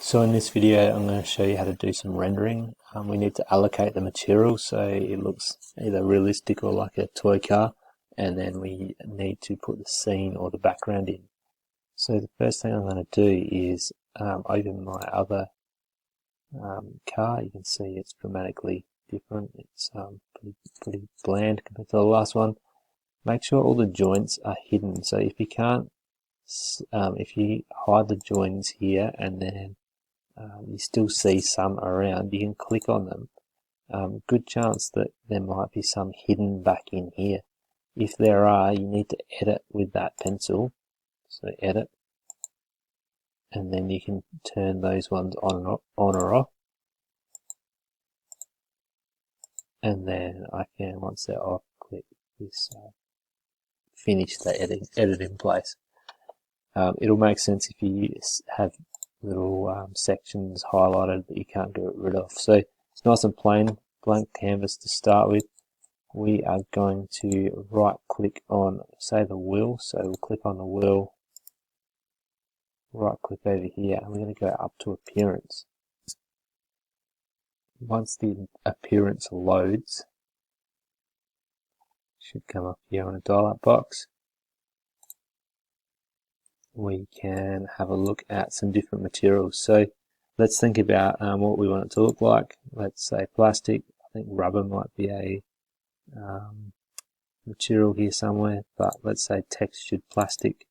So in this video I'm going to show you how to do some rendering. We need to allocate the material so it looks either realistic or like a toy car, and then we need to put the scene or the background in. So the first thing I'm going to do is open my other car. You can see it's dramatically different. It's pretty bland compared to the last one. Make sure all the joints are hidden. So if you can't, if you hide the joins here and then you still see some around, you can click on them. Good chance that there might be some hidden back in here. If there are, you need to edit with that pencil. So edit, and then you can turn those ones on or off. And then I can, once they're off, click this finish the edit in place. It'll make sense if you have little sections highlighted that you can't get rid of. So it's nice and plain, blank canvas to start with. We are going to right click on, say, the wheel. So we'll click on the wheel, right click over here, and we're going to go up to appearance. Once the appearance loads, should come up here on a dialog box, we can have a look at some different materials. So let's think about what we want it to look like. Let's say plastic. I think rubber might be a material here somewhere, but let's say textured plastic.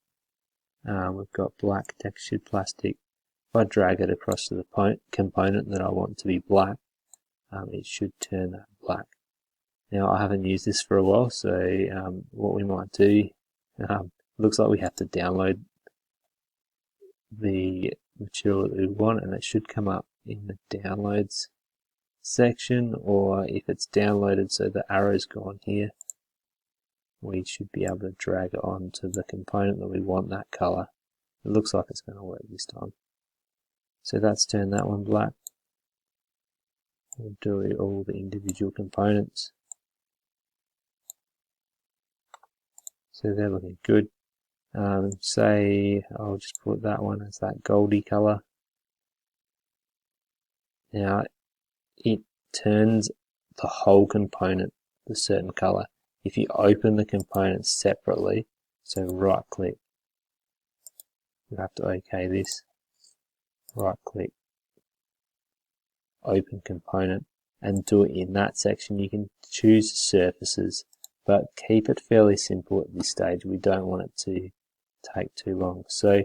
We've got black textured plastic. If I drag it across to the component that I want to be black, it should turn that black. Now I haven't used this for a while, so what we might do, looks like we have to download the material that we want, and it should come up in the downloads section, or if it's downloaded so the arrow's gone here, we should be able to drag it onto the component that we want that color. It looks like it's going to work this time. So that's turned that one black. We'll do all the individual components. So they're looking good. Say I'll just put that one as that goldy color. Now it turns the whole component a certain color. If you open the components separately, so right click, you have to OK this, right click, open component, and do it in that section. You can choose surfaces, but keep it fairly simple at this stage. We don't want it to take too long. So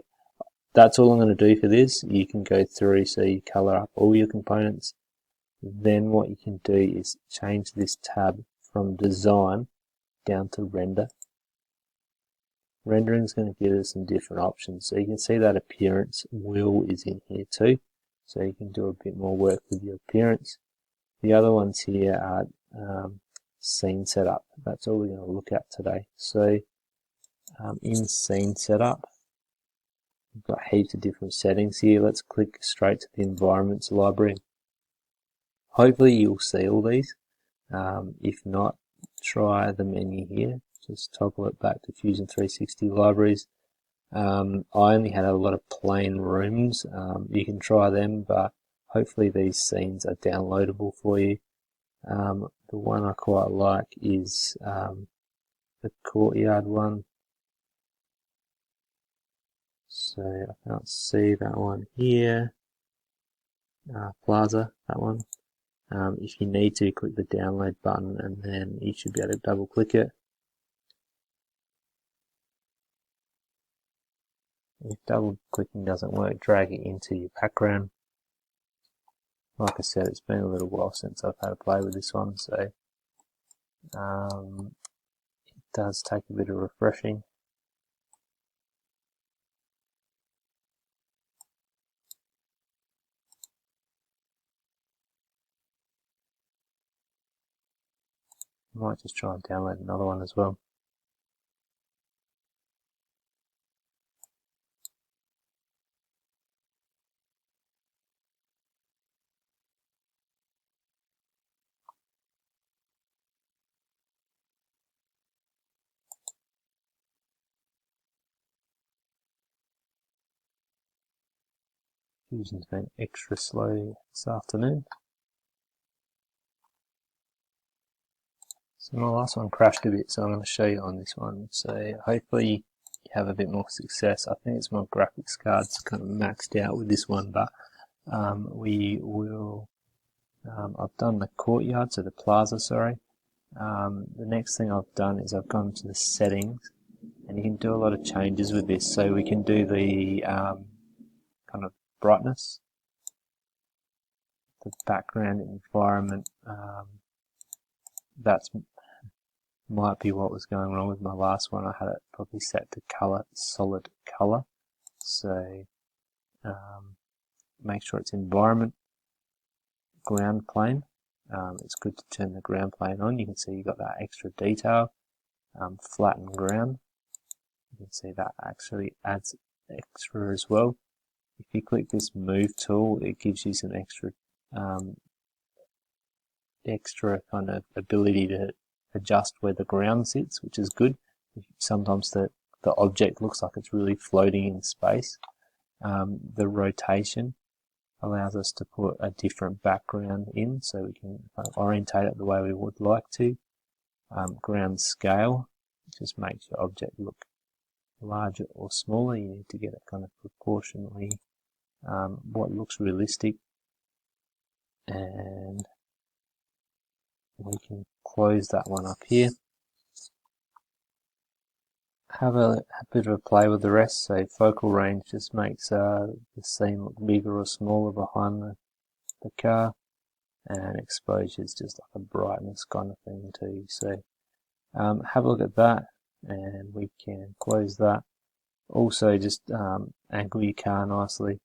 that's all I'm going to do for this. You can go through, so you color up all your components. Then what you can do is change this tab from design down to render. Rendering is going to give us some different options. So you can see that appearance wheel is in here too. So you can do a bit more work with your appearance. The other ones here are scene setup. That's all we're going to look at today. So in scene setup, we've got heaps of different settings here. Let's click straight to the environments library. Hopefully you'll see all these. If not, try the menu here. Just toggle it back to Fusion 360 libraries. I only had a lot of plain rooms. You can try them, but hopefully these scenes are downloadable for you. The one I quite like is the courtyard one. So I can't see that one here. Plaza, that one. If you need to, click the download button and then you should be able to double click it. If double clicking doesn't work, drag it into your background. Like I said, it's been a little while since I've had a play with this one, so it does take a bit of refreshing. I might just try and download another one as well. Fusion's been extra slow this afternoon. So my last one crashed a bit, so I'm going to show you on this one. So hopefully you have a bit more success. I think it's my graphics card's kind of maxed out with this one, but we will. I've done the courtyard, so the plaza, sorry. The next thing I've done is I've gone to the settings, and you can do a lot of changes with this. So we can do the kind of brightness, the background environment. That's might be what was going wrong with my last one. I had it probably set to color, solid color. So make sure it's environment, ground plane. It's good to turn the ground plane on. You can see you got that extra detail. Flatten ground. You can see that actually adds extra as well. If you click this move tool, it gives you some extra kind of ability to adjust where the ground sits, which is good. Sometimes the object looks like it's really floating in space. The rotation allows us to put a different background in, so we can orientate it the way we would like to. Ground scale just makes your object look larger or smaller. You need to get it kind of proportionally what looks realistic, and we can close that one up here. Have a bit of a play with the rest. So focal range just makes the scene look bigger or smaller behind the car, and exposure is just like a brightness kind of thing too. So have a look at that, and we can close that. Also, just angle your car nicely.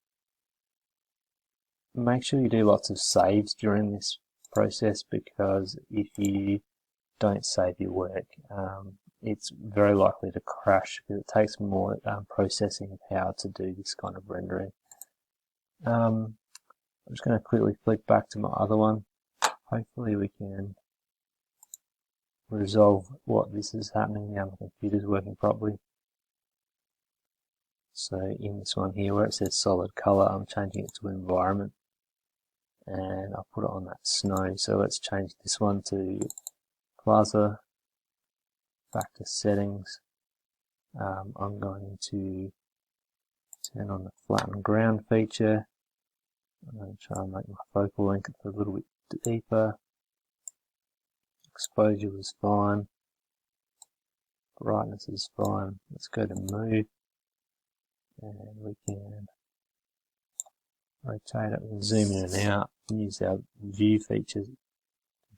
Make sure you do lots of saves during this process, because if you don't save your work, it's very likely to crash, because it takes more processing power to do this kind of rendering. I'm just going to quickly flick back to my other one. Hopefully we can resolve what this is happening now. My computer's working properly. So in this one here where it says solid color, I'm changing it to environment, and I'll put it on that snow. So let's change this one to plaza. Back to settings. I'm going to turn on the flatten ground feature. I'm going to try and make my focal length a little bit deeper. Exposure was fine. Brightness is fine. Let's go to move, and we can rotate it and zoom in and out. Use our view features to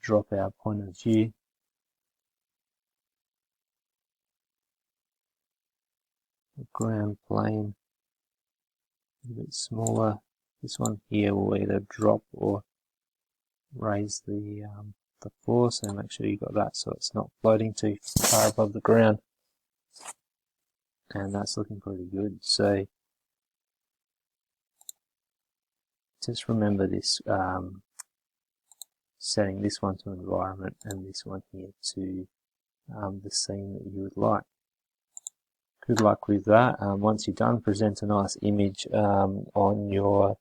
drop our point of view. The ground plane a bit smaller. This one here will either drop or raise the floor, so make sure you got that so it's not floating too far above the ground. And that's looking pretty good. So just remember this, setting this one to environment and this one here to the scene that you would like. Good luck with that. Once you're done, present a nice image on your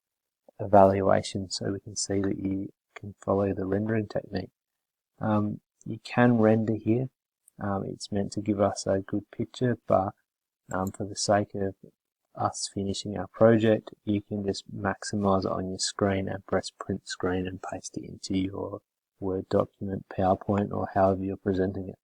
evaluation so we can see that you can follow the rendering technique. You can render here. It's meant to give us a good picture, but for the sake of us finishing our project, you can just maximize it on your screen and press print screen and paste it into your Word document, PowerPoint, or however you're presenting it.